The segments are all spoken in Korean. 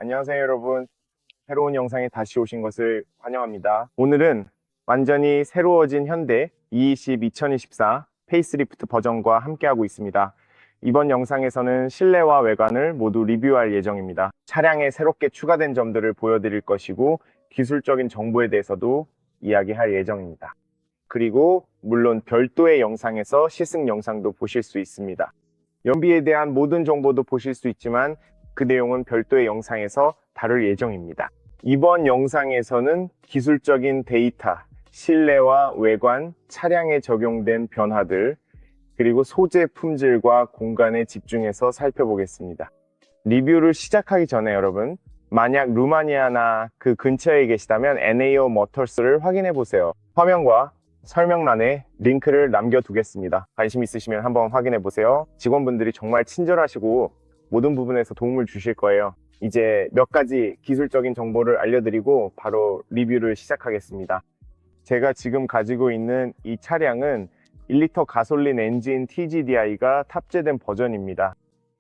안녕하세요 여러분. 새로운 영상에 다시 오신 것을 환영합니다. 오늘은 완전히 새로워진 현대 220 2024 페이스리프트 버전과 함께하고 있습니다. 이번 영상에서는 실내와 외관을 모두 리뷰할 예정입니다. 차량에 새롭게 추가된 점들을 보여드릴 것이고 기술적인 정보에 대해서도 이야기할 예정입니다. 그리고 물론 별도의 영상에서 시승 영상도 보실 수 있습니다. 연비에 대한 모든 정보도 보실 수 있지만 그 내용은 별도의 영상에서 다룰 예정입니다. 이번 영상에서는 기술적인 데이터, 실내와 외관, 차량에 적용된 변화들, 그리고 소재 품질과 공간에 집중해서 살펴보겠습니다. 리뷰를 시작하기 전에 여러분, 만약 루마니아나 그 근처에 계시다면 NAO 모터스를 확인해 보세요. 화면과 설명란에 링크를 남겨두겠습니다. 관심 있으시면 한번 확인해 보세요. 직원분들이 정말 친절하시고 모든 부분에서 도움을 주실 거예요. 이제 몇 가지 기술적인 정보를 알려드리고 바로 리뷰를 시작하겠습니다. 제가 지금 가지고 있는 이 차량은 1리터 가솔린 엔진 TGDI가 탑재된 버전입니다.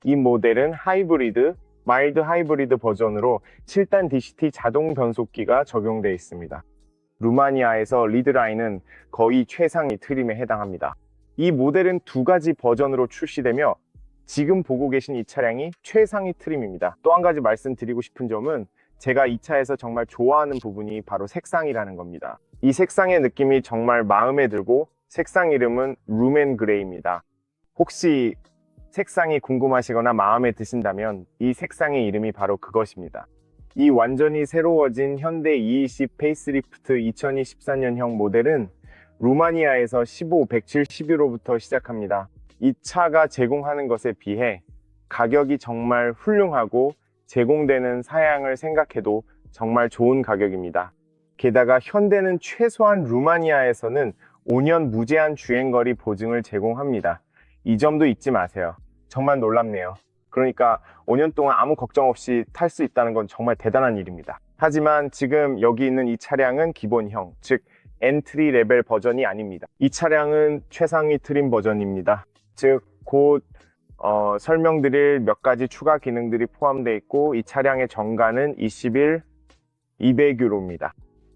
이 모델은 하이브리드, 마일드 하이브리드 버전으로 7단 DCT 자동 변속기가 적용되어 있습니다. 루마니아에서 리드라인은 거의 최상위 트림에 해당합니다. 이 모델은 두 가지 버전으로 출시되며 지금 보고 계신 이 차량이 최상위 트림입니다. 또 한 가지 말씀드리고 싶은 점은 제가 이 차에서 정말 좋아하는 부분이 바로 색상이라는 겁니다. 이 색상의 느낌이 정말 마음에 들고 색상 이름은 루멘 그레이입니다. 혹시 색상이 궁금하시거나 마음에 드신다면 이 색상의 이름이 바로 그것입니다. 이 완전히 새로워진 현대 220 페이스리프트 2024년형 모델은 루마니아에서 15, 170유로부터 시작합니다. 이 차가 제공하는 것에 비해 가격이 정말 훌륭하고 제공되는 사양을 생각해도 정말 좋은 가격입니다. 게다가 현대는 최소한 루마니아에서는 5년 무제한 주행거리 보증을 제공합니다. 이 점도 잊지 마세요. 정말 놀랍네요. 그러니까 5년 동안 아무 걱정 없이 탈 수 있다는 건 정말 대단한 일입니다. 하지만 지금 여기 있는 이 차량은 기본형, 즉 엔트리 레벨 버전이 아닙니다. 이 차량은 최상위 트림 버전입니다. 즉 곧 설명드릴 몇 가지 추가 기능들이 포함되어 있고 이 차량의 정가는 21, 200유로입니다.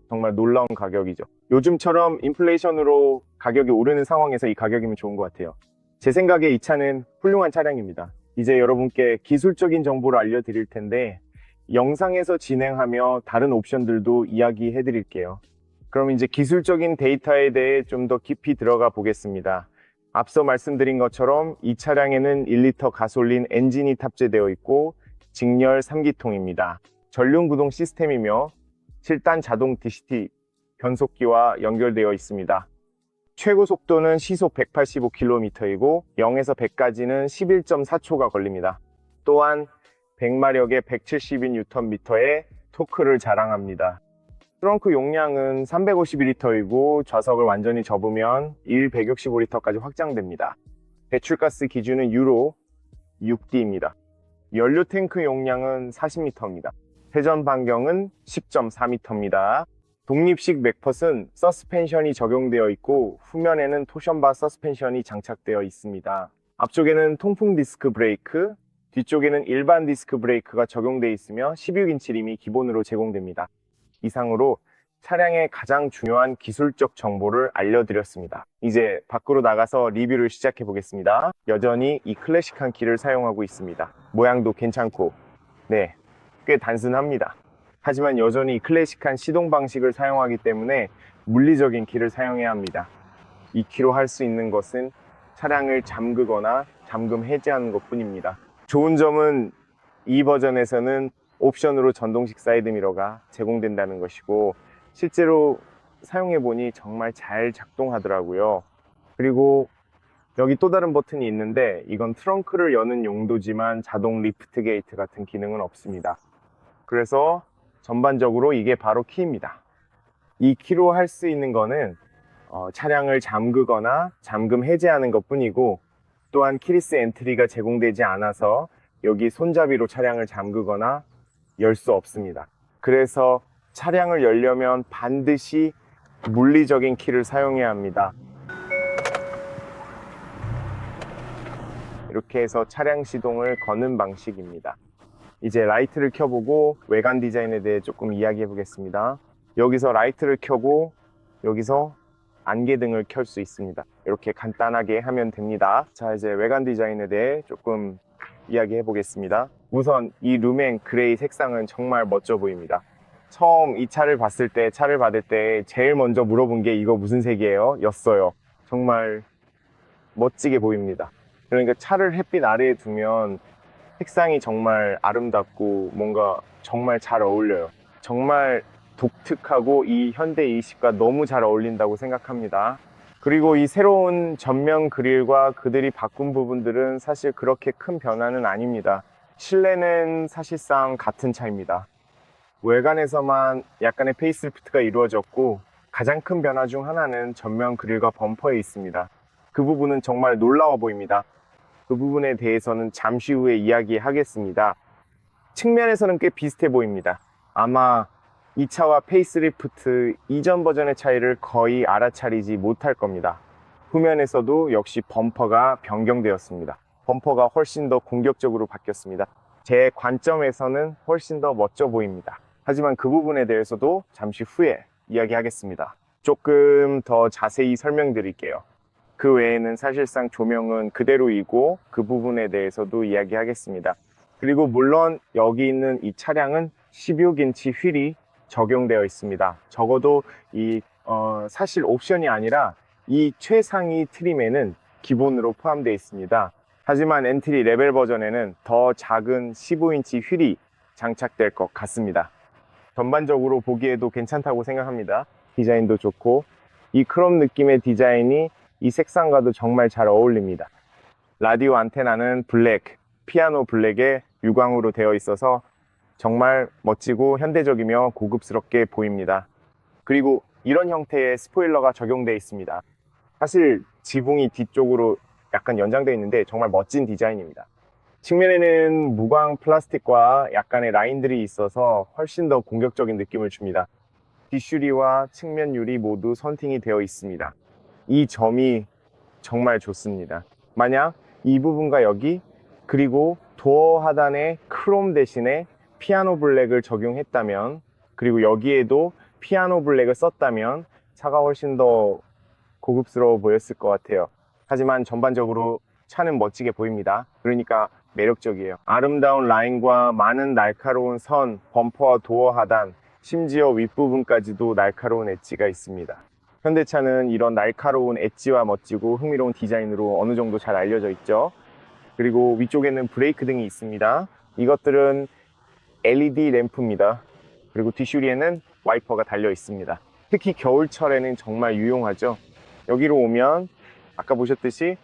정말 놀라운 가격이죠. 요즘처럼 인플레이션으로 가격이 오르는 상황에서 이 가격이면 좋은 것 같아요. 제 생각에 이 차는 훌륭한 차량입니다. 이제 여러분께 기술적인 정보를 알려드릴 텐데 영상에서 진행하며 다른 옵션들도 이야기해 드릴게요. 그럼 이제 기술적인 데이터에 대해 좀 더 깊이 들어가 보겠습니다. 앞서 말씀드린 것처럼 이 차량에는 1리터 가솔린 엔진이 탑재되어 있고 직렬 3기통입니다. 전륜 구동 시스템이며 7단 자동 DCT 변속기와 연결되어 있습니다. 최고 속도는 시속 185km이고 0에서 100까지는 11.4초가 걸립니다. 또한 100마력의 172Nm의 토크를 자랑합니다. 트렁크 용량은 351리터이고 좌석을 완전히 접으면 165리터까지 확장됩니다. 배출가스 기준은 유로 6D입니다. 연료 탱크 용량은 40리터입니다. 회전 반경은 10.4m입니다. 독립식 맥펫은 서스펜션이 적용되어 있고 후면에는 토션바 서스펜션이 장착되어 있습니다. 앞쪽에는 통풍 디스크 브레이크, 뒤쪽에는 일반 디스크 브레이크가 적용되어 있으며 16인치 림이 기본으로 제공됩니다. 이상으로 차량의 가장 중요한 기술적 정보를 알려드렸습니다. 이제 밖으로 나가서 리뷰를 시작해 보겠습니다. 여전히 이 클래식한 키를 사용하고 있습니다. 모양도 괜찮고 네, 꽤 단순합니다. 하지만 여전히 클래식한 시동 방식을 사용하기 때문에 물리적인 키를 사용해야 합니다. 이 키로 할 수 있는 것은 차량을 잠그거나 잠금 해제하는 것 뿐입니다. 좋은 점은 이 버전에서는 옵션으로 전동식 사이드미러가 제공된다는 것이고 실제로 사용해보니 정말 잘 작동하더라고요. 그리고 여기 또 다른 버튼이 있는데 이건 트렁크를 여는 용도지만 자동 리프트 게이트 같은 기능은 없습니다. 그래서 전반적으로 이게 바로 키입니다. 이 키로 할 수 있는 거는 차량을 잠그거나 잠금 해제하는 것 뿐이고 또한 키리스 엔트리가 제공되지 않아서 여기 손잡이로 차량을 잠그거나 열 수 없습니다. 그래서 차량을 열려면 반드시 물리적인 키를 사용해야 합니다. 이렇게 해서 차량 시동을 거는 방식입니다. 이제 라이트를 켜보고 외관 디자인에 대해 조금 이야기해 보겠습니다. 여기서 라이트를 켜고 여기서 안개등을 켤 수 있습니다. 이렇게 간단하게 하면 됩니다. 자, 이제 외관 디자인에 대해 조금 이야기해 보겠습니다. 우선 이 루멘 그레이 색상은 정말 멋져 보입니다. 처음 이 차를 봤을 때, 차를 받을 때 제일 먼저 물어본 게 이거 무슨 색이에요? 였어요. 정말 멋지게 보입니다. 그러니까 차를 햇빛 아래에 두면 색상이 정말 아름답고 뭔가 정말 잘 어울려요. 정말 독특하고 이 현대 20과 너무 잘 어울린다고 생각합니다. 그리고 이 새로운 전면 그릴과 그들이 바꾼 부분들은 사실 그렇게 큰 변화는 아닙니다. 실내는 사실상 같은 차입니다. 외관에서만 약간의 페이스리프트가 이루어졌고 가장 큰 변화 중 하나는 전면 그릴과 범퍼에 있습니다. 그 부분은 정말 놀라워 보입니다. 그 부분에 대해서는 잠시 후에 이야기하겠습니다. 측면에서는 꽤 비슷해 보입니다. 아마 이 차와 페이스리프트 이전 버전의 차이를 거의 알아차리지 못할 겁니다. 후면에서도 역시 범퍼가 변경되었습니다. 범퍼가 훨씬 더 공격적으로 바뀌었습니다. 제 관점에서는 훨씬 더 멋져 보입니다. 하지만 그 부분에 대해서도 잠시 후에 이야기하겠습니다. 조금 더 자세히 설명드릴게요. 그 외에는 사실상 조명은 그대로이고 그 부분에 대해서도 이야기하겠습니다. 그리고 물론 여기 있는 이 차량은 16인치 휠이 적용되어 있습니다. 적어도 사실 옵션이 아니라 이 최상위 트림에는 기본으로 포함되어 있습니다. 하지만 엔트리 레벨 버전에는 더 작은 15인치 휠이 장착될 것 같습니다. 전반적으로 보기에도 괜찮다고 생각합니다. 디자인도 좋고 이 크롬 느낌의 디자인이 이 색상과도 정말 잘 어울립니다. 라디오 안테나는 블랙, 피아노 블랙에 유광으로 되어 있어서 정말 멋지고 현대적이며 고급스럽게 보입니다. 그리고 이런 형태의 스포일러가 적용되어 있습니다. 사실 지붕이 뒤쪽으로 약간 연장되어 있는데 정말 멋진 디자인입니다. 측면에는 무광 플라스틱과 약간의 라인들이 있어서 훨씬 더 공격적인 느낌을 줍니다. 뒷유리와 측면 유리 모두 선팅이 되어 있습니다. 이 점이 정말 좋습니다. 만약 이 부분과 여기 그리고 도어 하단에 크롬 대신에 피아노 블랙을 적용했다면 그리고 여기에도 피아노 블랙을 썼다면 차가 훨씬 더 고급스러워 보였을 것 같아요. 하지만 전반적으로 차는 멋지게 보입니다. 그러니까 매력적이에요. 아름다운 라인과 많은 날카로운 선, 범퍼와 도어 하단, 심지어 윗부분까지도 날카로운 엣지가 있습니다. 현대차는 이런 날카로운 엣지와 멋지고 흥미로운 디자인으로 어느 정도 잘 알려져 있죠. 그리고 위쪽에는 브레이크 등이 있습니다. 이것들은 LED 램프입니다. 그리고 뒷유리에는 와이퍼가 달려 있습니다. 특히 겨울철에는 정말 유용하죠. 여기로 오면 아까 보셨듯이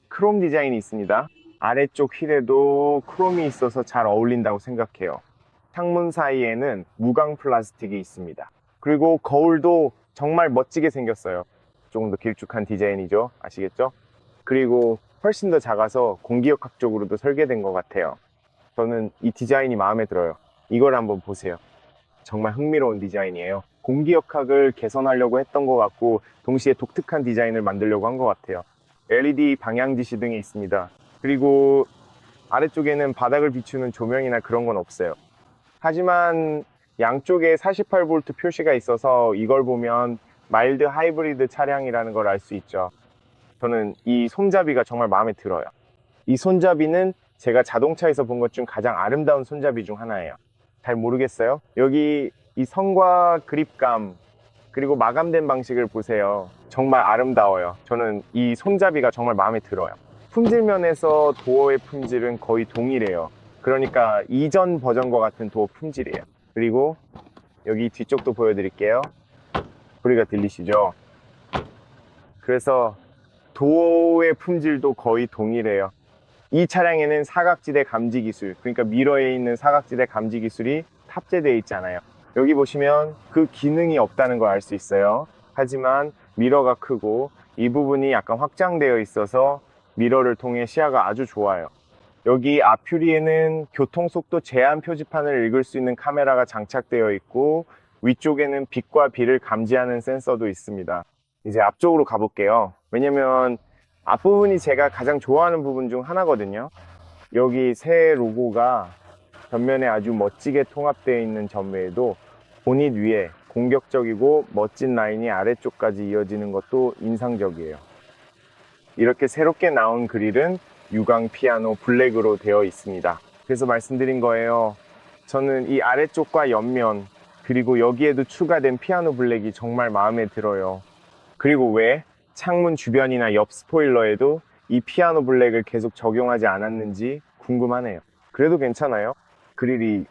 크롬 디자인이 있습니다. 아래쪽 휠에도 크롬이 있어서 잘 어울린다고 생각해요. 창문 사이에는 무광 플라스틱이 있습니다. 그리고 거울도 정말 멋지게 생겼어요. 조금 더 길쭉한 디자인이죠. 아시겠죠? 그리고 훨씬 더 작아서 공기역학적으로도 설계된 것 같아요. 저는 이 디자인이 마음에 들어요. 이걸 한번 보세요. 정말 흥미로운 디자인이에요. 공기역학을 개선하려고 했던 것 같고 동시에 독특한 디자인을 만들려고 한 것 같아요. LED 방향 지시 등이 있습니다. 그리고 아래쪽에는 바닥을 비추는 조명이나 그런 건 없어요. 하지만 양쪽에 48V 표시가 있어서 이걸 보면 마일드 하이브리드 차량이라는 걸 알 수 있죠. 저는 이 손잡이가 정말 마음에 들어요. 이 손잡이는 제가 자동차에서 본 것 중 가장 아름다운 손잡이 중 하나예요. 잘 모르겠어요? 여기 이 선과 그립감 그리고 마감된 방식을 보세요. 정말 아름다워요. 저는 이 손잡이가 정말 마음에 들어요. 품질 면에서 도어의 품질은 거의 동일해요. 그러니까 이전 버전과 같은 도어 품질이에요. 그리고 여기 뒤쪽도 보여드릴게요. 소리가 들리시죠? 그래서 도어의 품질도 거의 동일해요. 이 차량에는 사각지대 감지 기술, 그러니까 미러에 있는 사각지대 감지 기술이 탑재되어 있잖아요. 여기 보시면 그 기능이 없다는 걸 알 수 있어요. 하지만 미러가 크고 이 부분이 약간 확장되어 있어서 미러를 통해 시야가 아주 좋아요. 여기 앞유리에는 교통속도 제한 표지판을 읽을 수 있는 카메라가 장착되어 있고 위쪽에는 빛과 비를 감지하는 센서도 있습니다. 이제 앞쪽으로 가볼게요. 왜냐면 앞부분이 제가 가장 좋아하는 부분 중 하나거든요. 여기 새 로고가 전면에 아주 멋지게 통합되어 있는 전외에도 보닛 위에 공격적이고 멋진 라인이 아래쪽까지 이어지는 것도 인상적이에요. 이렇게 새롭게 나온 그릴은 유광 피아노 블랙으로 되어 있습니다. 그래서 말씀드린 거예요. 저는 이 아래쪽과 옆면 그리고 여기에도 추가된 피아노 블랙이 정말 마음에 들어요. 그리고 왜 창문 주변이나 옆 스포일러에도 이 피아노 블랙을 계속 적용하지 않았는지 궁금하네요. 그래도 괜찮아요. 그릴이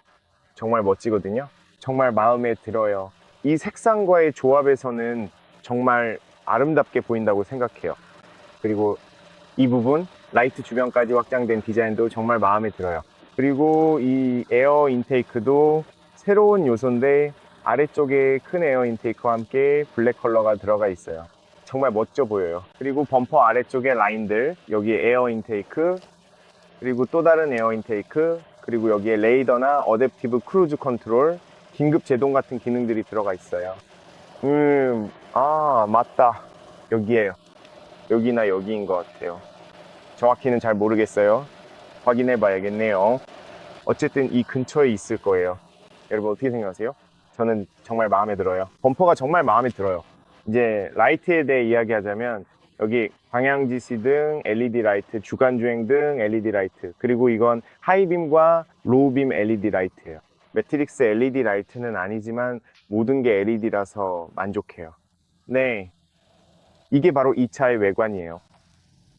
정말 멋지거든요. 정말 마음에 들어요. 이 색상과의 조합에서는 정말 아름답게 보인다고 생각해요. 그리고 이 부분 라이트 주변까지 확장된 디자인도 정말 마음에 들어요. 그리고 이 에어 인테이크도 새로운 요소인데 아래쪽에 큰 에어 인테이크와 함께 블랙 컬러가 들어가 있어요. 정말 멋져 보여요. 그리고 범퍼 아래쪽에 라인들, 여기 에어 인테이크, 그리고 또 다른 에어 인테이크, 그리고 여기에 레이더나 어댑티브 크루즈 컨트롤, 긴급 제동 같은 기능들이 들어가 있어요. 맞다. 여기에요. 여기나 여기인 것 같아요. 정확히는 잘 모르겠어요. 확인해 봐야겠네요. 어쨌든 이 근처에 있을 거예요. 여러분 어떻게 생각하세요? 저는 정말 마음에 들어요. 범퍼가 정말 마음에 들어요. 이제 라이트에 대해 이야기하자면 여기 방향지시등, LED 라이트, 주간주행등, LED 라이트, 그리고 이건 하이빔과 로우빔 LED 라이트예요. 매트릭스 LED 라이트는 아니지만 모든 게 LED라서 만족해요. 네, 이게 바로 이 차의 외관이에요.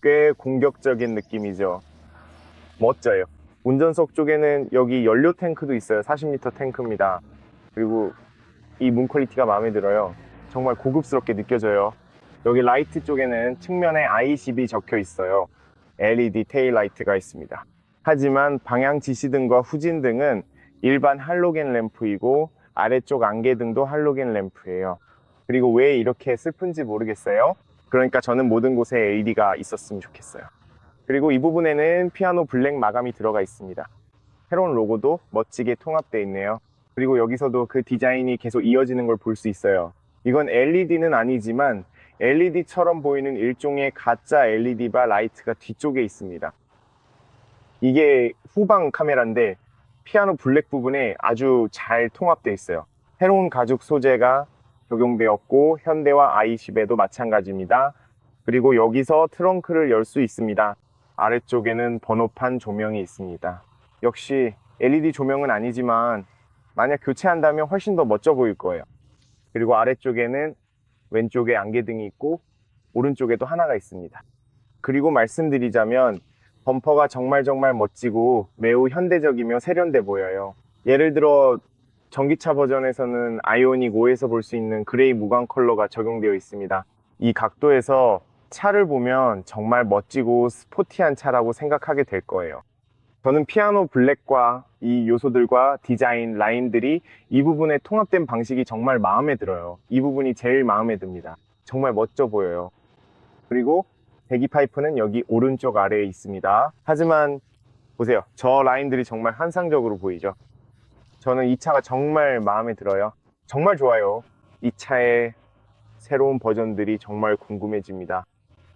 꽤 공격적인 느낌이죠. 멋져요. 운전석 쪽에는 여기 연료 탱크도 있어요. 40리터 탱크입니다. 그리고 이 문 퀄리티가 마음에 들어요. 정말 고급스럽게 느껴져요. 여기 라이트 쪽에는 측면에 ICB 적혀 있어요. LED 테일 라이트가 있습니다. 하지만 방향 지시등과 후진등은 일반 할로겐 램프이고 아래쪽 안개등도 할로겐 램프예요. 그리고 왜 이렇게 슬픈지 모르겠어요. 그러니까 저는 모든 곳에 LED가 있었으면 좋겠어요. 그리고 이 부분에는 피아노 블랙 마감이 들어가 있습니다. 새로운 로고도 멋지게 통합되어 있네요. 그리고 여기서도 그 디자인이 계속 이어지는 걸 볼 수 있어요. 이건 LED는 아니지만 LED처럼 보이는 일종의 가짜 LED바 라이트가 뒤쪽에 있습니다. 이게 후방 카메라인데 피아노 블랙 부분에 아주 잘 통합되어 있어요. 새로운 가죽 소재가 적용되었고 현대와 i10에도 마찬가지입니다. 그리고 여기서 트렁크를 열 수 있습니다. 아래쪽에는 번호판 조명이 있습니다. 역시 LED 조명은 아니지만 만약 교체한다면 훨씬 더 멋져 보일 거예요. 그리고 아래쪽에는 왼쪽에 안개등이 있고 오른쪽에도 하나가 있습니다. 그리고 말씀드리자면 범퍼가 정말 멋지고 매우 현대적이며 세련돼 보여요. 예를 들어 전기차 버전에서는 아이오닉 5에서 볼 수 있는 그레이 무광 컬러가 적용되어 있습니다. 이 각도에서 차를 보면 정말 멋지고 스포티한 차라고 생각하게 될 거예요. 저는 피아노 블랙과 이 요소들과 디자인, 라인들이 이 부분에 통합된 방식이 정말 마음에 들어요. 이 부분이 제일 마음에 듭니다. 정말 멋져 보여요. 그리고 배기 파이프는 여기 오른쪽 아래에 있습니다. 하지만 보세요. 저 라인들이 정말 환상적으로 보이죠. 저는 이 차가 정말 마음에 들어요. 정말 좋아요. 이 차의 새로운 버전들이 정말 궁금해집니다.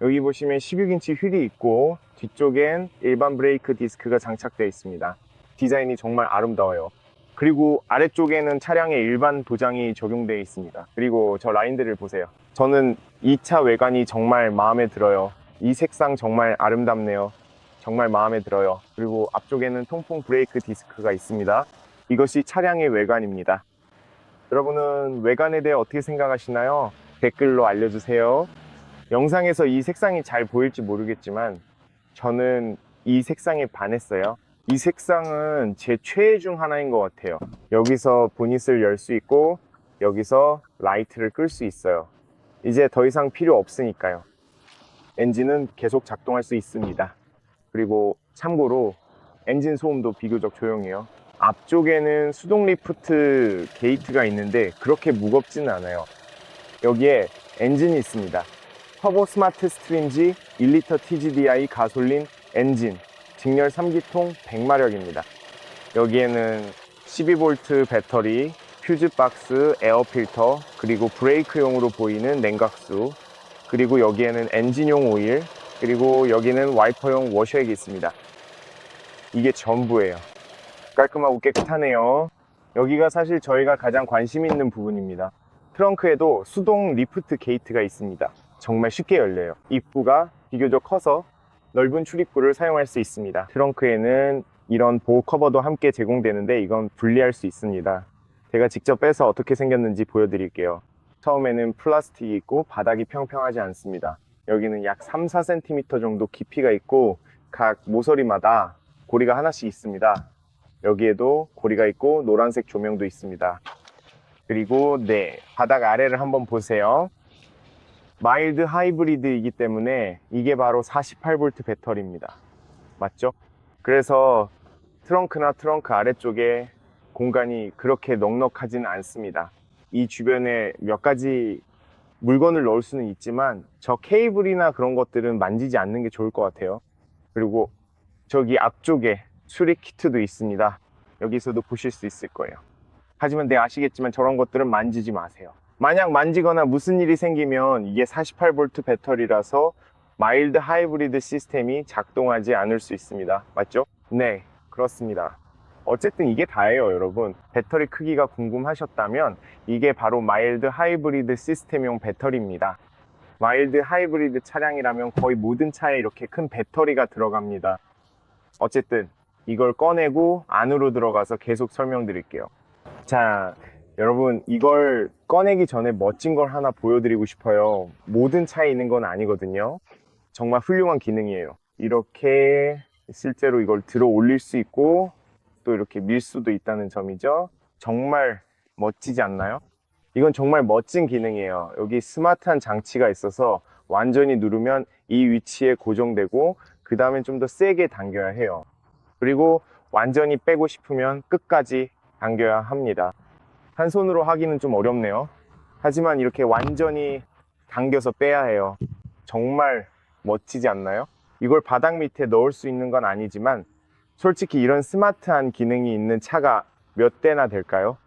여기 보시면 16인치 휠이 있고 뒤쪽엔 일반 브레이크 디스크가 장착되어 있습니다. 디자인이 정말 아름다워요. 그리고 아래쪽에는 차량의 일반 도장이 적용되어 있습니다. 그리고 저 라인들을 보세요. 저는 이 차 외관이 정말 마음에 들어요. 이 색상 정말 아름답네요. 정말 마음에 들어요. 그리고 앞쪽에는 통풍 브레이크 디스크가 있습니다. 이것이 차량의 외관입니다. 여러분은 외관에 대해 어떻게 생각하시나요? 댓글로 알려주세요. 영상에서 이 색상이 잘 보일지 모르겠지만 저는 이 색상에 반했어요. 이 색상은 제 최애 중 하나인 것 같아요. 여기서 보닛을 열 수 있고 여기서 라이트를 끌 수 있어요. 이제 더 이상 필요 없으니까요. 엔진은 계속 작동할 수 있습니다. 그리고 참고로 엔진 소음도 비교적 조용해요. 앞쪽에는 수동 리프트 게이트가 있는데 그렇게 무겁지는 않아요. 여기에 엔진이 있습니다. 터보 스마트 스트림지 1리터 TGDI 가솔린 엔진, 직렬 3기통 100마력입니다. 여기에는 12V 배터리, 퓨즈 박스, 에어 필터, 그리고 브레이크용으로 보이는 냉각수, 그리고 여기에는 엔진용 오일, 그리고 여기는 와이퍼용 워셔액이 있습니다. 이게 전부예요. 깔끔하고 깨끗하네요. 여기가 사실 저희가 가장 관심 있는 부분입니다. 트렁크에도 수동 리프트 게이트가 있습니다. 정말 쉽게 열려요. 입구가 비교적 커서 넓은 출입구를 사용할 수 있습니다. 트렁크에는 이런 보호 커버도 함께 제공되는데 이건 분리할 수 있습니다. 제가 직접 빼서 어떻게 생겼는지 보여드릴게요. 처음에는 플라스틱이 있고 바닥이 평평하지 않습니다. 여기는 약 3, 4cm 정도 깊이가 있고 각 모서리마다 고리가 하나씩 있습니다. 여기에도 고리가 있고 노란색 조명도 있습니다. 그리고 바닥 아래를 한번 보세요. 마일드 하이브리드이기 때문에 이게 바로 48V 배터리입니다. 맞죠? 그래서 트렁크나 트렁크 아래쪽에 공간이 그렇게 넉넉하지는 않습니다. 이 주변에 몇 가지 물건을 넣을 수는 있지만 저 케이블이나 그런 것들은 만지지 않는 게 좋을 것 같아요. 그리고 저기 앞쪽에 수리 키트도 있습니다. 여기서도 보실 수 있을 거예요. 하지만 아시겠지만 저런 것들은 만지지 마세요. 만약 만지거나 무슨 일이 생기면 이게 48V 배터리라서 마일드 하이브리드 시스템이 작동하지 않을 수 있습니다. 맞죠? 네, 그렇습니다. 어쨌든 이게 다예요, 여러분. 배터리 크기가 궁금하셨다면 이게 바로 마일드 하이브리드 시스템용 배터리입니다. 마일드 하이브리드 차량이라면 거의 모든 차에 이렇게 큰 배터리가 들어갑니다. 어쨌든 이걸 꺼내고 안으로 들어가서 계속 설명드릴게요. 자, 여러분, 이걸 꺼내기 전에 멋진 걸 하나 보여드리고 싶어요. 모든 차에 있는 건 아니거든요. 정말 훌륭한 기능이에요. 이렇게 실제로 이걸 들어 올릴 수 있고 또 이렇게 밀 수도 있다는 점이죠. 정말 멋지지 않나요? 이건 정말 멋진 기능이에요. 여기 스마트한 장치가 있어서 완전히 누르면 이 위치에 고정되고 그 다음에 좀 더 세게 당겨야 해요. 그리고 완전히 빼고 싶으면 끝까지 당겨야 합니다. 한 손으로 하기는 좀 어렵네요. 하지만 이렇게 완전히 당겨서 빼야 해요. 정말 멋지지 않나요? 이걸 바닥 밑에 넣을 수 있는 건 아니지만 솔직히 이런 스마트한 기능이 있는 차가 몇 대나 될까요?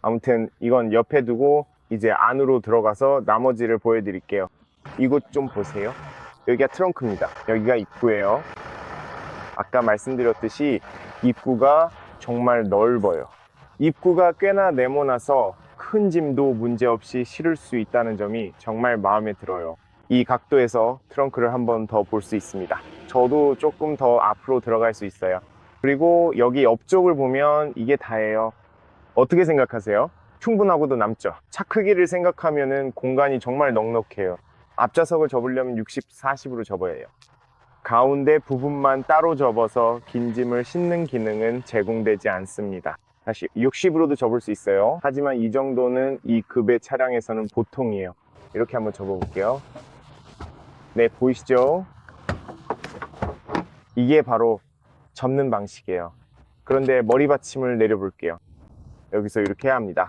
아무튼 이건 옆에 두고 이제 안으로 들어가서 나머지를 보여드릴게요. 이곳 좀 보세요. 여기가 트렁크입니다. 여기가 입구예요. 아까 말씀드렸듯이 입구가 정말 넓어요. 입구가 꽤나 네모나서 큰 짐도 문제없이 실을 수 있다는 점이 정말 마음에 들어요. 이 각도에서 트렁크를 한번 더 볼 수 있습니다. 저도 조금 더 앞으로 들어갈 수 있어요. 그리고 여기 옆쪽을 보면 이게 다예요. 어떻게 생각하세요? 충분하고도 남죠? 차 크기를 생각하면 공간이 정말 넉넉해요. 앞좌석을 접으려면 60, 40으로 접어야 해요. 가운데 부분만 따로 접어서 긴 짐을 싣는 기능은 제공되지 않습니다. 다시 60으로도 접을 수 있어요. 하지만 이 정도는 이 급의 차량에서는 보통이에요. 이렇게 한번 접어볼게요. 네, 보이시죠? 이게 바로 접는 방식이에요. 그런데 머리 받침을 내려볼게요. 여기서 이렇게 해야 합니다.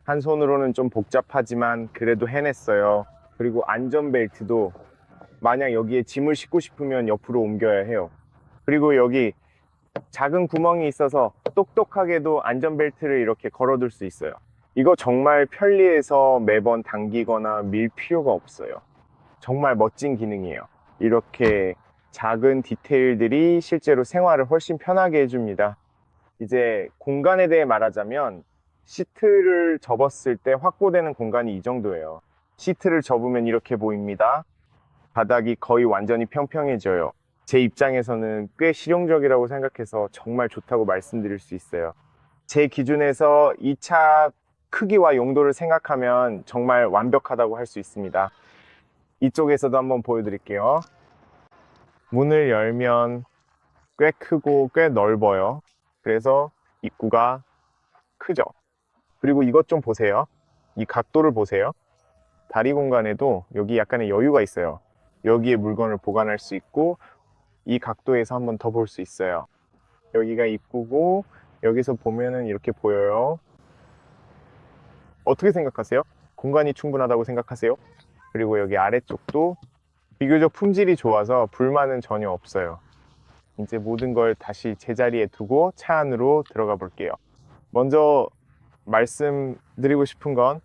한 손으로는 좀 복잡하지만 그래도 해냈어요. 그리고 안전벨트도 만약 여기에 짐을 싣고 싶으면 옆으로 옮겨야 해요. 그리고 여기 작은 구멍이 있어서 똑똑하게도 안전벨트를 이렇게 걸어둘 수 있어요. 이거 정말 편리해서 매번 당기거나 밀 필요가 없어요. 정말 멋진 기능이에요. 이렇게 작은 디테일들이 실제로 생활을 훨씬 편하게 해줍니다. 이제 공간에 대해 말하자면 시트를 접었을 때 확보되는 공간이 이 정도예요. 시트를 접으면 이렇게 보입니다. 바닥이 거의 완전히 평평해져요. 제 입장에서는 꽤 실용적이라고 생각해서 정말 좋다고 말씀드릴 수 있어요. 제 기준에서 이 차 크기와 용도를 생각하면 정말 완벽하다고 할 수 있습니다. 이쪽에서도 한번 보여드릴게요. 문을 열면 꽤 크고 꽤 넓어요. 그래서 입구가 크죠. 그리고 이것 좀 보세요. 이 각도를 보세요. 다리 공간에도 여기 약간의 여유가 있어요. 여기에 물건을 보관할 수 있고 이 각도에서 한번 더 볼 수 있어요. 여기가 입구고 여기서 보면은 이렇게 보여요. 어떻게 생각하세요? 공간이 충분하다고 생각하세요? 그리고 여기 아래쪽도 비교적 품질이 좋아서 불만은 전혀 없어요. 이제 모든 걸 다시 제자리에 두고 차 안으로 들어가 볼게요. 먼저 말씀드리고 싶은 건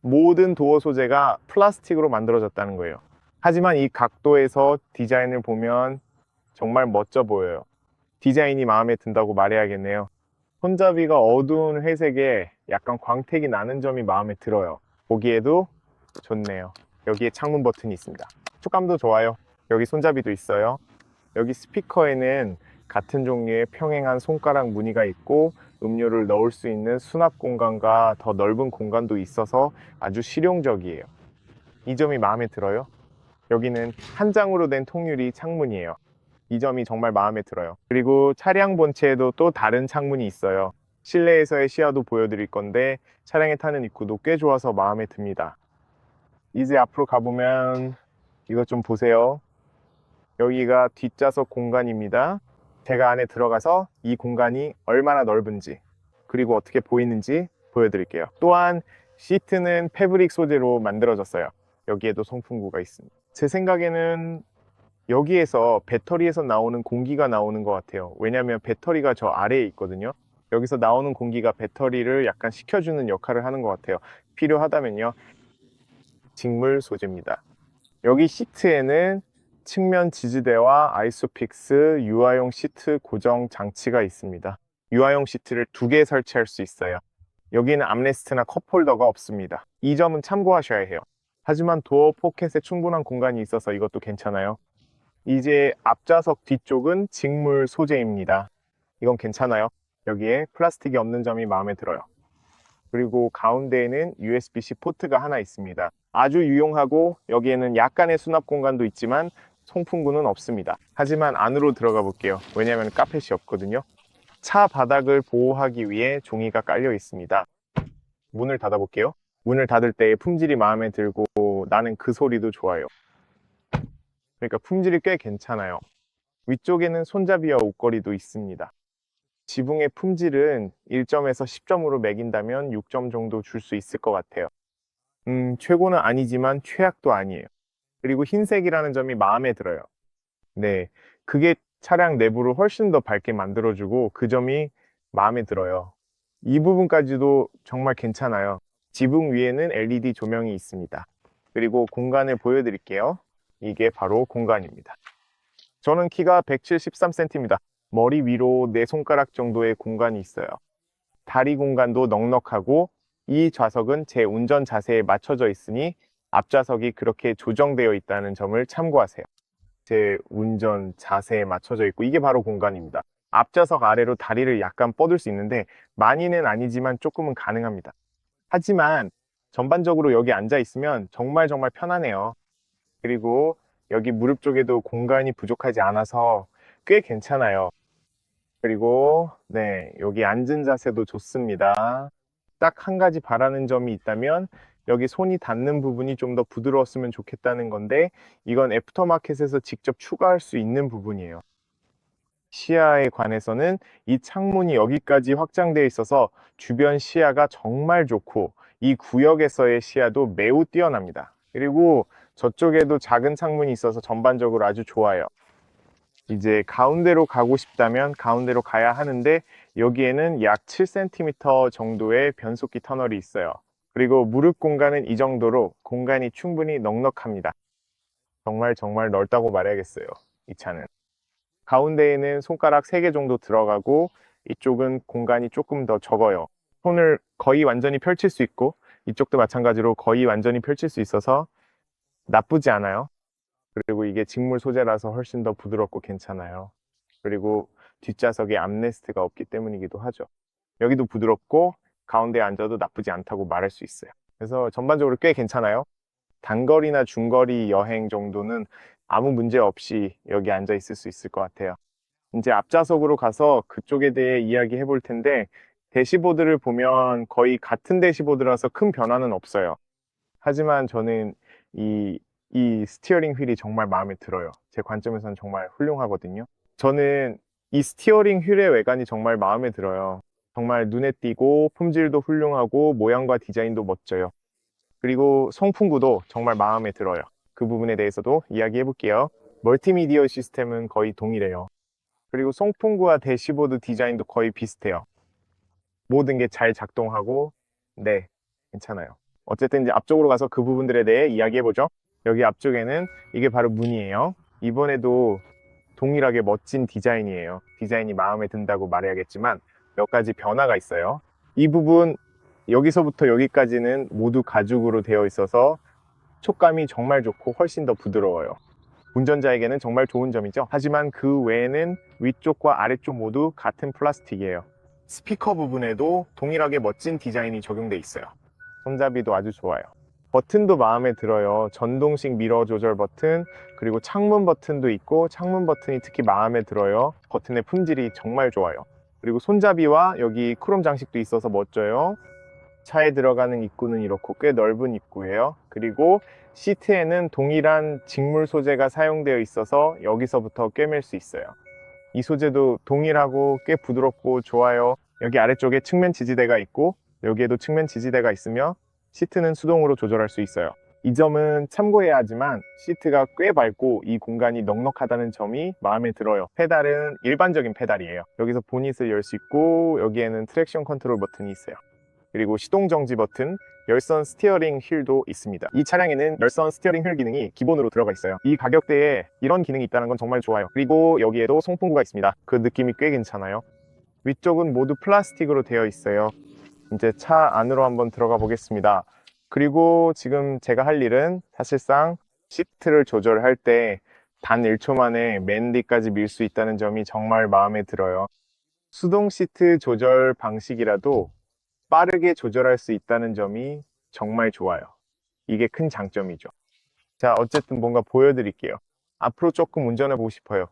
모든 도어 소재가 플라스틱으로 만들어졌다는 거예요. 하지만 이 각도에서 디자인을 보면 정말 멋져 보여요. 디자인이 마음에 든다고 말해야겠네요. 손잡이가 어두운 회색에 약간 광택이 나는 점이 마음에 들어요. 보기에도 좋네요. 여기에 창문 버튼이 있습니다. 촉감도 좋아요. 여기 손잡이도 있어요. 여기 스피커에는 같은 종류의 평행한 손가락 무늬가 있고 음료를 넣을 수 있는 수납 공간과 더 넓은 공간도 있어서 아주 실용적이에요. 이 점이 마음에 들어요. 여기는 한 장으로 된 통유리 창문이에요. 이 점이 정말 마음에 들어요. 그리고 차량 본체에도 또 다른 창문이 있어요. 실내에서의 시야도 보여드릴 건데 차량에 타는 입구도 꽤 좋아서 마음에 듭니다. 이제 앞으로 가보면 이것 좀 보세요. 여기가 뒷좌석 공간입니다. 제가 안에 들어가서 이 공간이 얼마나 넓은지 그리고 어떻게 보이는지 보여드릴게요. 또한 시트는 패브릭 소재로 만들어졌어요. 여기에도 송풍구가 있습니다. 제 생각에는 여기에서 배터리에서 나오는 공기가 나오는 것 같아요. 왜냐하면 배터리가 저 아래에 있거든요. 여기서 나오는 공기가 배터리를 약간 식혀주는 역할을 하는 것 같아요. 필요하다면요. 직물 소재입니다. 여기 시트에는 측면 지지대와 아이소픽스 유아용 시트 고정 장치가 있습니다. 유아용 시트를 2개 설치할 수 있어요. 여기는 암레스트나 컵홀더가 없습니다. 이 점은 참고하셔야 해요. 하지만 도어 포켓에 충분한 공간이 있어서 이것도 괜찮아요. 이제 앞좌석 뒤쪽은 직물 소재입니다. 이건 괜찮아요. 여기에 플라스틱이 없는 점이 마음에 들어요. 그리고 가운데에는 USB-C 포트가 하나 있습니다. 아주 유용하고 여기에는 약간의 수납 공간도 있지만 송풍구는 없습니다. 하지만 안으로 들어가 볼게요. 왜냐하면 카펫이 없거든요. 차 바닥을 보호하기 위해 종이가 깔려 있습니다. 문을 닫아 볼게요. 문을 닫을 때 품질이 마음에 들고 나는 그 소리도 좋아요. 그러니까 품질이 꽤 괜찮아요. 위쪽에는 손잡이와 옷걸이도 있습니다. 지붕의 품질은 1점에서 10점으로 매긴다면 6점 정도 줄 수 있을 것 같아요. 최고는 아니지만 최악도 아니에요. 그리고 흰색이라는 점이 마음에 들어요. 네, 그게 차량 내부를 훨씬 더 밝게 만들어주고 그 점이 마음에 들어요. 이 부분까지도 정말 괜찮아요. 지붕 위에는 LED 조명이 있습니다. 그리고 공간을 보여드릴게요. 이게 바로 공간입니다. 저는 키가 173cm입니다. 머리 위로 4손가락 정도의 공간이 있어요. 다리 공간도 넉넉하고 이 좌석은 제 운전 자세에 맞춰져 있으니 앞좌석이 그렇게 조정되어 있다는 점을 참고하세요. 제 운전 자세에 맞춰져 있고 이게 바로 공간입니다. 앞좌석 아래로 다리를 약간 뻗을 수 있는데 많이는 아니지만 조금은 가능합니다. 하지만 전반적으로 여기 앉아 있으면 정말 편하네요. 그리고 여기 무릎 쪽에도 공간이 부족하지 않아서 꽤 괜찮아요. 그리고 네, 여기 앉은 자세도 좋습니다. 딱 한 가지 바라는 점이 있다면 여기 손이 닿는 부분이 좀 더 부드러웠으면 좋겠다는 건데 이건 애프터마켓에서 직접 추가할 수 있는 부분이에요. 시야에 관해서는 이 창문이 여기까지 확장되어 있어서 주변 시야가 정말 좋고 이 구역에서의 시야도 매우 뛰어납니다. 그리고 저쪽에도 작은 창문이 있어서 전반적으로 아주 좋아요. 이제 가운데로 가고 싶다면 가운데로 가야 하는데 여기에는 약 7cm 정도의 변속기 터널이 있어요. 그리고 무릎 공간은 이 정도로 공간이 충분히 넉넉합니다. 정말 넓다고 말해야겠어요. 이 차는. 가운데에는 손가락 3개 정도 들어가고 이쪽은 공간이 조금 더 적어요. 손을 거의 완전히 펼칠 수 있고 이쪽도 마찬가지로 거의 완전히 펼칠 수 있어서 나쁘지 않아요. 그리고 이게 직물 소재라서 훨씬 더 부드럽고 괜찮아요. 그리고 뒷좌석에 암레스트가 없기 때문이기도 하죠. 여기도 부드럽고 가운데에 앉아도 나쁘지 않다고 말할 수 있어요. 그래서 전반적으로 꽤 괜찮아요. 단거리나 중거리 여행 정도는 아무 문제 없이 여기 앉아 있을 수 있을 것 같아요. 이제 앞좌석으로 가서 그쪽에 대해 이야기해 볼 텐데 대시보드를 보면 거의 같은 대시보드라서 큰 변화는 없어요. 하지만 저는 이 스티어링 휠이 정말 마음에 들어요. 제 관점에서는 정말 훌륭하거든요. 저는 이 스티어링 휠의 외관이 정말 마음에 들어요. 정말 눈에 띄고 품질도 훌륭하고 모양과 디자인도 멋져요. 그리고 송풍구도 정말 마음에 들어요. 그 부분에 대해서도 이야기해 볼게요. 멀티미디어 시스템은 거의 동일해요. 그리고 송풍구와 대시보드 디자인도 거의 비슷해요. 모든 게 잘 작동하고 네, 괜찮아요. 어쨌든 이제 앞쪽으로 가서 그 부분들에 대해 이야기해 보죠. 여기 앞쪽에는 이게 바로 문이에요. 이번에도 동일하게 멋진 디자인이에요. 디자인이 마음에 든다고 말해야겠지만 몇 가지 변화가 있어요. 이 부분 여기서부터 여기까지는 모두 가죽으로 되어 있어서 촉감이 정말 좋고 훨씬 더 부드러워요. 운전자에게는 정말 좋은 점이죠. 하지만 그 외에는 위쪽과 아래쪽 모두 같은 플라스틱이에요. 스피커 부분에도 동일하게 멋진 디자인이 적용돼 있어요. 손잡이도 아주 좋아요. 버튼도 마음에 들어요. 전동식 미러 조절 버튼, 그리고 창문 버튼도 있고 창문 버튼이 특히 마음에 들어요. 버튼의 품질이 정말 좋아요. 그리고 손잡이와 여기 크롬 장식도 있어서 멋져요. 차에 들어가는 입구는 이렇고 꽤 넓은 입구예요. 그리고 시트에는 동일한 직물 소재가 사용되어 있어서 여기서부터 꿰맬 수 있어요. 이 소재도 동일하고 꽤 부드럽고 좋아요. 여기 아래쪽에 측면 지지대가 있고 여기에도 측면 지지대가 있으며 시트는 수동으로 조절할 수 있어요. 이 점은 참고해야 하지만 시트가 꽤 밝고 이 공간이 넉넉하다는 점이 마음에 들어요. 페달은 일반적인 페달이에요. 여기서 보닛을 열 수 있고 여기에는 트랙션 컨트롤 버튼이 있어요. 그리고 시동 정지 버튼, 열선 스티어링 휠도 있습니다. 이 차량에는 열선 스티어링 휠 기능이 기본으로 들어가 있어요. 이 가격대에 이런 기능이 있다는 건 정말 좋아요. 그리고 여기에도 송풍구가 있습니다. 그 느낌이 꽤 괜찮아요. 위쪽은 모두 플라스틱으로 되어 있어요. 이제 차 안으로 한번 들어가 보겠습니다. 그리고 지금 제가 할 일은 사실상 시트를 조절할 때 단 1초 만에 맨 뒤까지 밀 수 있다는 점이 정말 마음에 들어요. 수동 시트 조절 방식이라도 빠르게 조절할 수 있다는 점이 정말 좋아요. 이게 큰 장점이죠. 자, 어쨌든 뭔가 보여드릴게요. 앞으로 조금 운전해보고 싶어요.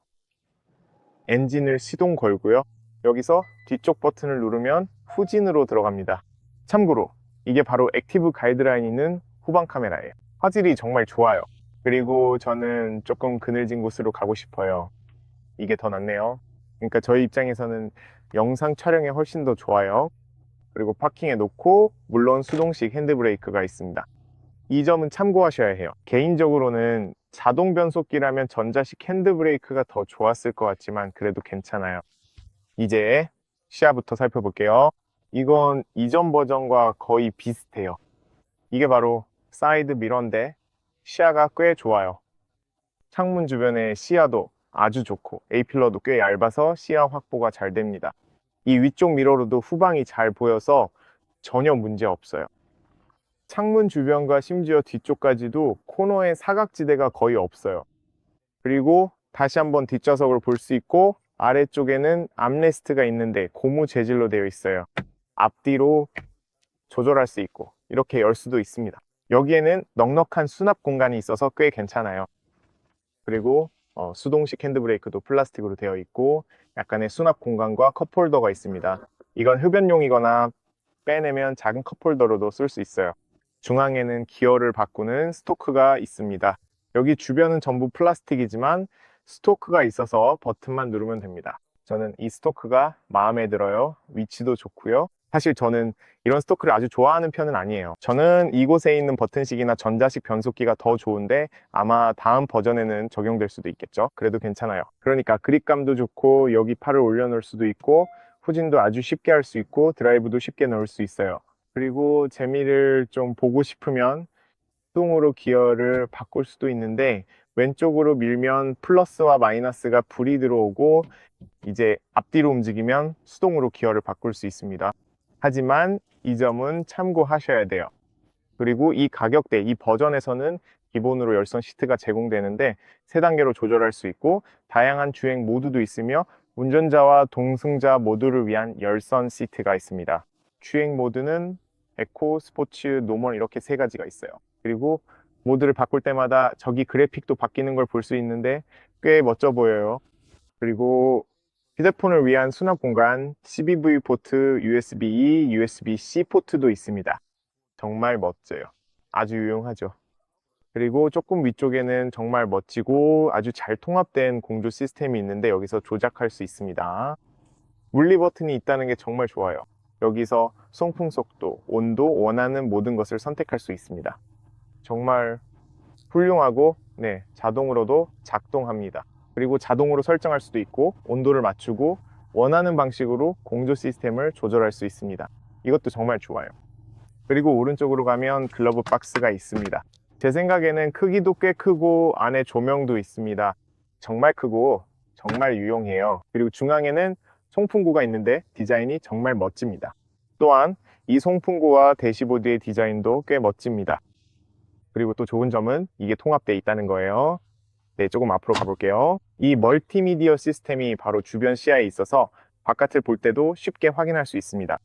엔진을 시동 걸고요. 여기서 뒤쪽 버튼을 누르면 후진으로 들어갑니다. 참고로 이게 바로 액티브 가이드라인 있는 후방 카메라예요. 화질이 정말 좋아요. 그리고 저는 조금 그늘진 곳으로 가고 싶어요. 이게 더 낫네요. 그러니까 저희 입장에서는 영상 촬영에 훨씬 더 좋아요. 그리고 파킹에 놓고 물론 수동식 핸드브레이크가 있습니다. 이 점은 참고하셔야 해요. 개인적으로는 자동 변속기라면 전자식 핸드브레이크가 더 좋았을 것 같지만 그래도 괜찮아요. 이제 시야부터 살펴볼게요. 이건 이전 버전과 거의 비슷해요. 이게 바로 사이드 미러인데 시야가 꽤 좋아요. 창문 주변의 시야도 아주 좋고 A필러도 꽤 얇아서 시야 확보가 잘 됩니다. 이 위쪽 미러로도 후방이 잘 보여서 전혀 문제 없어요. 창문 주변과 심지어 뒤쪽까지도 코너에 사각지대가 거의 없어요. 그리고 다시 한번 뒷좌석을 볼 수 있고 아래쪽에는 암레스트가 있는데 고무 재질로 되어 있어요. 앞뒤로 조절할 수 있고 이렇게 열 수도 있습니다. 여기에는 넉넉한 수납 공간이 있어서 꽤 괜찮아요. 그리고 수동식 핸드브레이크도 플라스틱으로 되어 있고 약간의 수납 공간과 컵홀더가 있습니다. 이건 흡연용이거나 빼내면 작은 컵홀더로도 쓸 수 있어요. 중앙에는 기어를 바꾸는 스토크가 있습니다. 여기 주변은 전부 플라스틱이지만 스토크가 있어서 버튼만 누르면 됩니다. 저는 이 스토크가 마음에 들어요. 위치도 좋고요. 사실 저는 이런 스토크를 아주 좋아하는 편은 아니에요. 저는 이곳에 있는 버튼식이나 전자식 변속기가 더 좋은데 아마 다음 버전에는 적용될 수도 있겠죠. 그래도 괜찮아요. 그러니까 그립감도 좋고 여기 팔을 올려놓을 수도 있고 후진도 아주 쉽게 할 수 있고 드라이브도 쉽게 넣을 수 있어요. 그리고 재미를 좀 보고 싶으면 수동으로 기어를 바꿀 수도 있는데 왼쪽으로 밀면 플러스와 마이너스가 불이 들어오고 이제 앞뒤로 움직이면 수동으로 기어를 바꿀 수 있습니다. 하지만 이 점은 참고하셔야 돼요. 그리고 이 가격대, 이 버전에서는 기본으로 열선 시트가 제공되는데 3단계로 조절할 수 있고 다양한 주행 모드도 있으며 운전자와 동승자 모두를 위한 열선 시트가 있습니다. 주행 모드는 에코, 스포츠, 노멀 이렇게 3가지가 있어요. 그리고 모드를 바꿀 때마다 저기 그래픽도 바뀌는 걸 볼 수 있는데 꽤 멋져 보여요. 그리고 휴대폰을 위한 수납 공간, CBV 포트, USB-E, USB-C 포트도 있습니다. 정말 멋져요. 아주 유용하죠. 그리고 조금 위쪽에는 정말 멋지고 아주 잘 통합된 공조 시스템이 있는데 여기서 조작할 수 있습니다. 물리 버튼이 있다는 게 정말 좋아요. 여기서 송풍 속도, 온도, 원하는 모든 것을 선택할 수 있습니다. 정말 훌륭하고 자동으로도 작동합니다. 그리고 자동으로 설정할 수도 있고 온도를 맞추고 원하는 방식으로 공조 시스템을 조절할 수 있습니다. 이것도 정말 좋아요. 그리고 오른쪽으로 가면 글러브 박스가 있습니다. 제 생각에는 크기도 꽤 크고 안에 조명도 있습니다. 정말 크고 정말 유용해요. 그리고 중앙에는 송풍구가 있는데 디자인이 정말 멋집니다. 또한 이 송풍구와 대시보드의 디자인도 꽤 멋집니다. 그리고 또 좋은 점은 이게 통합되어 있다는 거예요. 네, 조금 앞으로 가볼게요. 이 멀티미디어 시스템이 바로 주변 시야에 있어서 바깥을 볼 때도 쉽게 확인할 수 있습니다.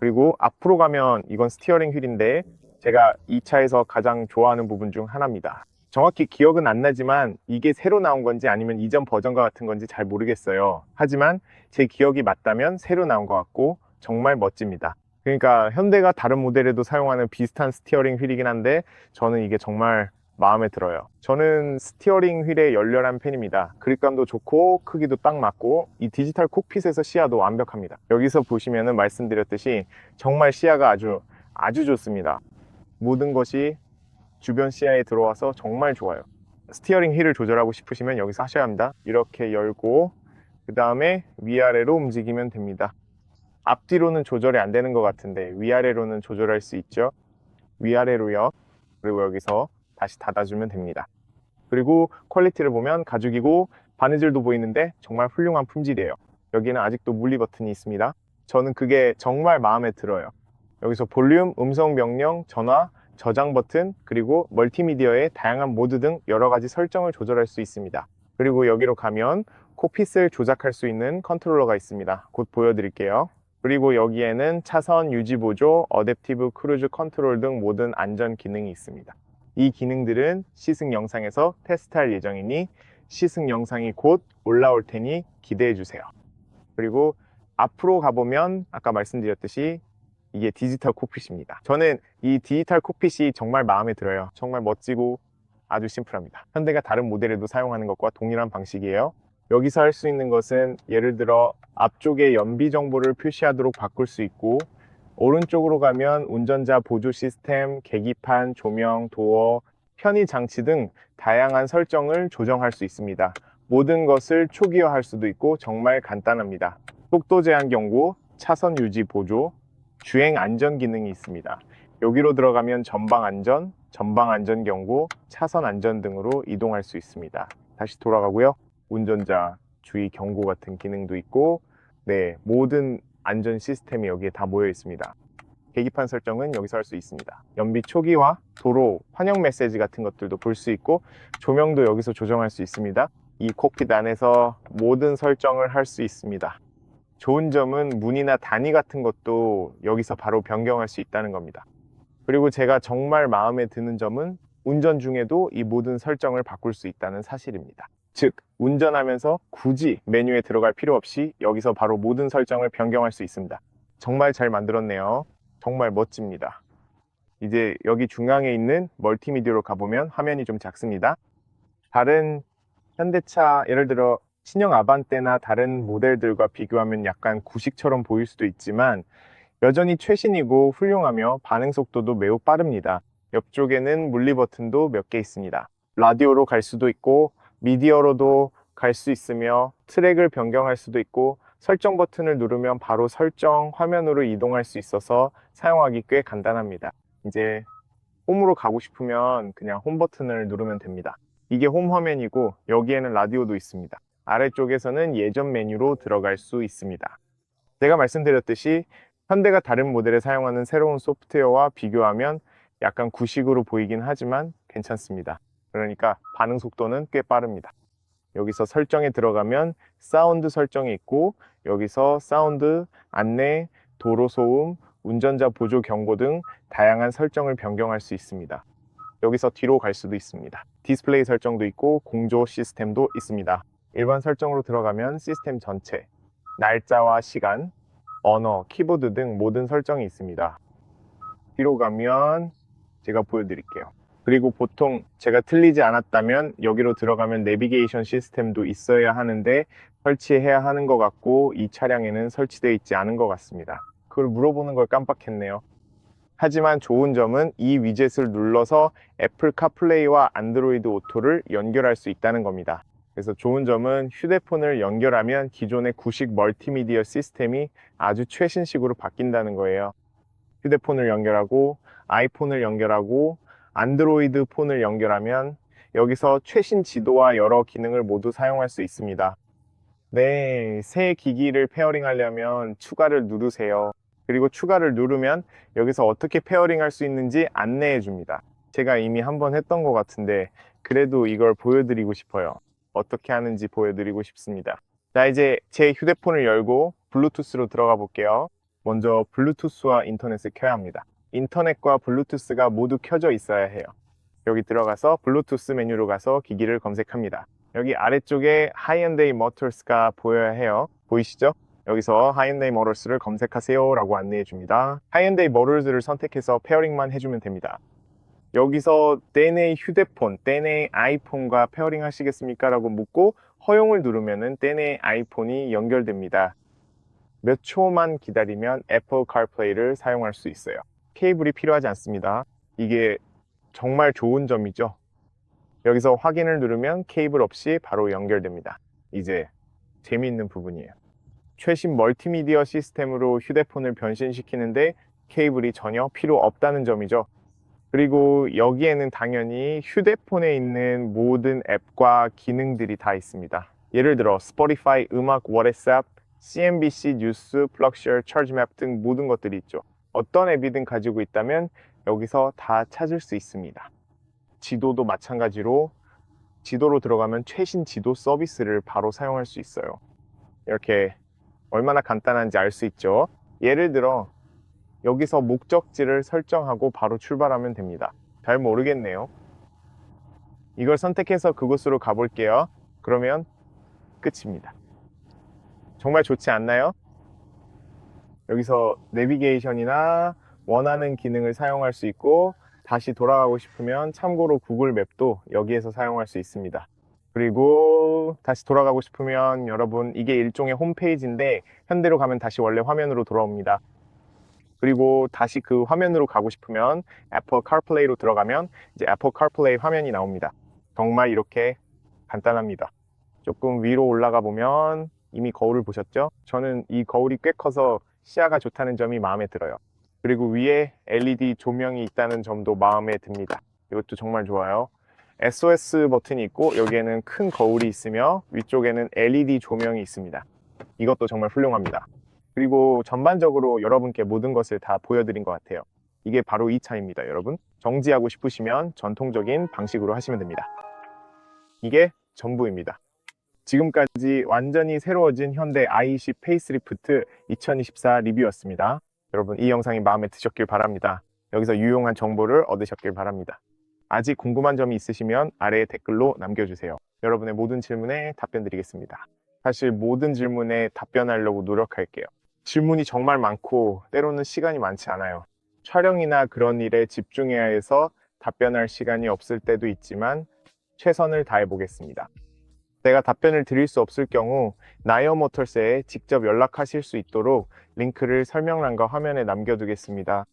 그리고 앞으로 가면 이건 스티어링 휠인데 제가 이 차에서 가장 좋아하는 부분 중 하나입니다. 정확히 기억은 안 나지만 이게 새로 나온 건지 아니면 이전 버전과 같은 건지 잘 모르겠어요. 하지만 제 기억이 맞다면 새로 나온 것 같고 정말 멋집니다. 그러니까 현대가 다른 모델에도 사용하는 비슷한 스티어링 휠이긴 한데 저는 이게 정말 마음에 들어요. 저는 스티어링 휠의 열렬한 팬입니다. 그립감도 좋고 크기도 딱 맞고 이 디지털 콕핏에서 시야도 완벽합니다. 여기서 보시면은 말씀드렸듯이 정말 시야가 아주 좋습니다. 모든 것이 주변 시야에 들어와서 정말 좋아요. 스티어링 휠을 조절하고 싶으시면 여기서 하셔야 합니다. 이렇게 열고 그 다음에 위아래로 움직이면 됩니다. 앞뒤로는 조절이 안 되는 것 같은데 위아래로는 조절할 수 있죠. 위아래로요. 그리고 여기서 다시 닫아주면 됩니다. 그리고 퀄리티를 보면 가죽이고 바느질도 보이는데 정말 훌륭한 품질이에요. 여기는 아직도 물리 버튼이 있습니다. 저는 그게 정말 마음에 들어요. 여기서 볼륨, 음성 명령, 전화, 저장 버튼, 그리고 멀티미디어의 다양한 모드 등 여러 가지 설정을 조절할 수 있습니다. 그리고 여기로 가면 콕핏을 조작할 수 있는 컨트롤러가 있습니다. 곧 보여드릴게요. 그리고 여기에는 차선 유지 보조, 어댑티브 크루즈 컨트롤 등 모든 안전 기능이 있습니다. 이 기능들은 시승 영상에서 테스트할 예정이니 시승 영상이 곧 올라올 테니 기대해 주세요. 그리고 앞으로 가보면 아까 말씀드렸듯이 이게 디지털 콕핏입니다. 저는 이 디지털 콕핏이 정말 마음에 들어요. 정말 멋지고 아주 심플합니다. 현대가 다른 모델에도 사용하는 것과 동일한 방식이에요. 여기서 할 수 있는 것은 예를 들어 앞쪽에 연비 정보를 표시하도록 바꿀 수 있고 오른쪽으로 가면 운전자 보조 시스템, 계기판, 조명, 도어, 편의 장치 등 다양한 설정을 조정할 수 있습니다. 모든 것을 초기화할 수도 있고 정말 간단합니다. 속도 제한 경고, 차선 유지 보조, 주행 안전 기능이 있습니다. 여기로 들어가면 전방 안전 경고, 차선 안전 등으로 이동할 수 있습니다. 다시 돌아가고요. 운전자 주의 경고 같은 기능도 있고, 네, 모든 안전 시스템이 여기에 다 모여 있습니다. 계기판 설정은 여기서 할 수 있습니다. 연비 초기화, 도로 환영 메시지 같은 것들도 볼 수 있고 조명도 여기서 조정할 수 있습니다. 이 콕핏 안에서 모든 설정을 할 수 있습니다. 좋은 점은 문이나 단위 같은 것도 여기서 바로 변경할 수 있다는 겁니다. 그리고 제가 정말 마음에 드는 점은 운전 중에도 이 모든 설정을 바꿀 수 있다는 사실입니다. 즉, 운전하면서 굳이 메뉴에 들어갈 필요 없이 여기서 바로 모든 설정을 변경할 수 있습니다. 정말 잘 만들었네요. 정말 멋집니다. 이제 여기 중앙에 있는 멀티미디어로 가보면 화면이 좀 작습니다. 다른 현대차, 예를 들어 신형 아반떼나 다른 모델들과 비교하면 약간 구식처럼 보일 수도 있지만 여전히 최신이고 훌륭하며 반응 속도도 매우 빠릅니다. 옆쪽에는 물리 버튼도 몇 개 있습니다. 라디오로 갈 수도 있고 미디어로도 갈 수 있으며 트랙을 변경할 수도 있고 설정 버튼을 누르면 바로 설정 화면으로 이동할 수 있어서 사용하기 꽤 간단합니다. 이제 홈으로 가고 싶으면 그냥 홈 버튼을 누르면 됩니다. 이게 홈 화면이고 여기에는 라디오도 있습니다. 아래쪽에서는 예전 메뉴로 들어갈 수 있습니다. 제가 말씀드렸듯이 현대가 다른 모델에 사용하는 새로운 소프트웨어와 비교하면 약간 구식으로 보이긴 하지만 괜찮습니다. 그러니까 반응 속도는 꽤 빠릅니다. 여기서 설정에 들어가면 사운드 설정이 있고 여기서 사운드, 안내, 도로 소음, 운전자 보조 경고 등 다양한 설정을 변경할 수 있습니다. 여기서 뒤로 갈 수도 있습니다. 디스플레이 설정도 있고 공조 시스템도 있습니다. 일반 설정으로 들어가면 시스템 전체, 날짜와 시간, 언어, 키보드 등 모든 설정이 있습니다. 뒤로 가면 제가 보여드릴게요. 그리고 보통 제가 틀리지 않았다면 여기로 들어가면 내비게이션 시스템도 있어야 하는데 설치해야 하는 것 같고 이 차량에는 설치되어 있지 않은 것 같습니다. 그걸 물어보는 걸 깜빡했네요. 하지만 좋은 점은 이 위젯을 눌러서 애플 카플레이와 안드로이드 오토를 연결할 수 있다는 겁니다. 그래서 좋은 점은 휴대폰을 연결하면 기존의 구식 멀티미디어 시스템이 아주 최신식으로 바뀐다는 거예요. 휴대폰을 연결하고 아이폰을 연결하고 안드로이드 폰을 연결하면 여기서 최신 지도와 여러 기능을 모두 사용할 수 있습니다. 네, 새 기기를 페어링 하려면 추가를 누르세요. 그리고 추가를 누르면 여기서 어떻게 페어링 할 수 있는지 안내해 줍니다. 제가 이미 한번 했던 것 같은데 그래도 이걸 보여드리고 싶어요. 어떻게 하는지 보여드리고 싶습니다. 자, 이제 제 휴대폰을 열고 블루투스로 들어가 볼게요. 먼저 블루투스와 인터넷을 켜야 합니다. 인터넷과 블루투스가 모두 켜져 있어야 해요. 여기 들어가서 블루투스 메뉴로 가서 기기를 검색합니다. 여기 아래쪽에 하이엔데이 모터스가 보여야 해요. 보이시죠? 여기서 하이엔데이 모터스를 검색하세요 라고 안내해 줍니다. 하이엔데이 모터스를 선택해서 페어링만 해주면 됩니다. 여기서 떼내 휴대폰, 떼내 아이폰과 페어링 하시겠습니까? 라고 묻고 허용을 누르면 떼내 아이폰이 연결됩니다. 몇 초만 기다리면 애플 카플레이를 사용할 수 있어요. 케이블이 필요하지 않습니다. 이게 정말 좋은 점이죠. 여기서 확인을 누르면 케이블 없이 바로 연결됩니다. 이제 재미있는 부분이에요. 최신 멀티미디어 시스템으로 휴대폰을 변신시키는데 케이블이 전혀 필요 없다는 점이죠. 그리고 여기에는 당연히 휴대폰에 있는 모든 앱과 기능들이 다 있습니다. 예를 들어 스포티파이, 음악, 워렛앱, CNBC 뉴스, 플럭셔, 차지맵 등 모든 것들이 있죠. 어떤 앱이든 가지고 있다면 여기서 다 찾을 수 있습니다. 지도도 마찬가지로 지도로 들어가면 최신 지도 서비스를 바로 사용할 수 있어요. 이렇게 얼마나 간단한지 알 수 있죠. 예를 들어 여기서 목적지를 설정하고 바로 출발하면 됩니다. 잘 모르겠네요. 이걸 선택해서 그곳으로 가볼게요. 그러면 끝입니다. 정말 좋지 않나요? 여기서 내비게이션이나 원하는 기능을 사용할 수 있고 다시 돌아가고 싶으면 참고로 구글 맵도 여기에서 사용할 수 있습니다. 그리고 다시 돌아가고 싶으면 여러분 이게 일종의 홈페이지인데 현대로 가면 다시 원래 화면으로 돌아옵니다. 그리고 다시 그 화면으로 가고 싶으면 애플 카플레이로 들어가면 이제 애플 카플레이 화면이 나옵니다. 정말 이렇게 간단합니다. 조금 위로 올라가 보면 이미 거울을 보셨죠? 저는 이 거울이 꽤 커서 시야가 좋다는 점이 마음에 들어요. 그리고 위에 LED 조명이 있다는 점도 마음에 듭니다. 이것도 정말 좋아요. SOS 버튼이 있고 여기에는 큰 거울이 있으며 위쪽에는 LED 조명이 있습니다. 이것도 정말 훌륭합니다. 그리고 전반적으로 여러분께 모든 것을 다 보여드린 것 같아요. 이게 바로 이 차입니다, 여러분. 정지하고 싶으시면 전통적인 방식으로 하시면 됩니다. 이게 전부입니다. 지금까지 완전히 새로워진 현대 i20 페이스리프트 2024 리뷰였습니다. 여러분 이 영상이 마음에 드셨길 바랍니다. 여기서 유용한 정보를 얻으셨길 바랍니다. 아직 궁금한 점이 있으시면 아래에 댓글로 남겨주세요. 여러분의 모든 질문에 답변 드리겠습니다. 사실 모든 질문에 답변하려고 노력할게요. 질문이 정말 많고 때로는 시간이 많지 않아요. 촬영이나 그런 일에 집중해야 해서 답변할 시간이 없을 때도 있지만 최선을 다해 보겠습니다. 제가 답변을 드릴 수 없을 경우 나이어 모터스에 직접 연락하실 수 있도록 링크를 설명란과 화면에 남겨두겠습니다.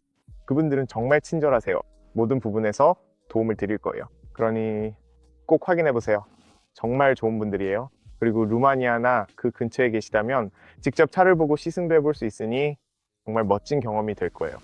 그분들은 정말 친절하세요. 모든 부분에서 도움을 드릴 거예요. 그러니 꼭 확인해 보세요. 정말 좋은 분들이에요. 그리고 루마니아나 그 근처에 계시다면 직접 차를 보고 시승도 해볼 수 있으니 정말 멋진 경험이 될 거예요.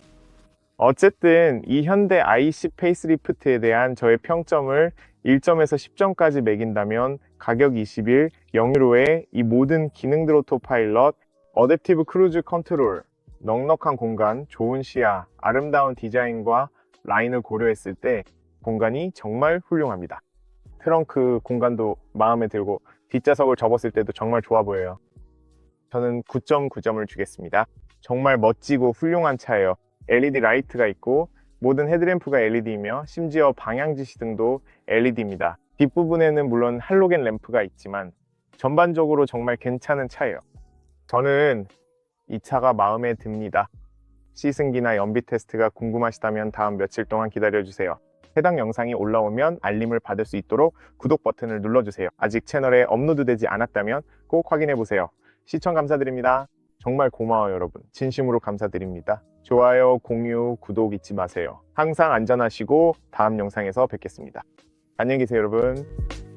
어쨌든 이 현대 i10 페이스리프트에 대한 저의 평점을 1점에서 10점까지 매긴다면 가격 20일, 0유로에 이 모든 기능들 오토파일럿, 어댑티브 크루즈 컨트롤, 넉넉한 공간, 좋은 시야, 아름다운 디자인과 라인을 고려했을 때 공간이 정말 훌륭합니다. 트렁크 공간도 마음에 들고 뒷좌석을 접었을 때도 정말 좋아 보여요. 저는 9.9점을 주겠습니다. 정말 멋지고 훌륭한 차예요. LED 라이트가 있고 모든 헤드램프가 LED이며 심지어 방향지시 등도 LED입니다. 뒷부분에는 물론 할로겐 램프가 있지만 전반적으로 정말 괜찮은 차예요. 저는 이 차가 마음에 듭니다. 시승기나 연비 테스트가 궁금하시다면 다음 며칠 동안 기다려주세요. 해당 영상이 올라오면 알림을 받을 수 있도록 구독 버튼을 눌러주세요. 아직 채널에 업로드되지 않았다면 꼭 확인해보세요. 시청 감사드립니다. 정말 고마워요, 여러분. 진심으로 감사드립니다. 좋아요, 공유, 구독 잊지 마세요. 항상 안전하시고 다음 영상에서 뵙겠습니다. 안녕히 계세요, 여러분.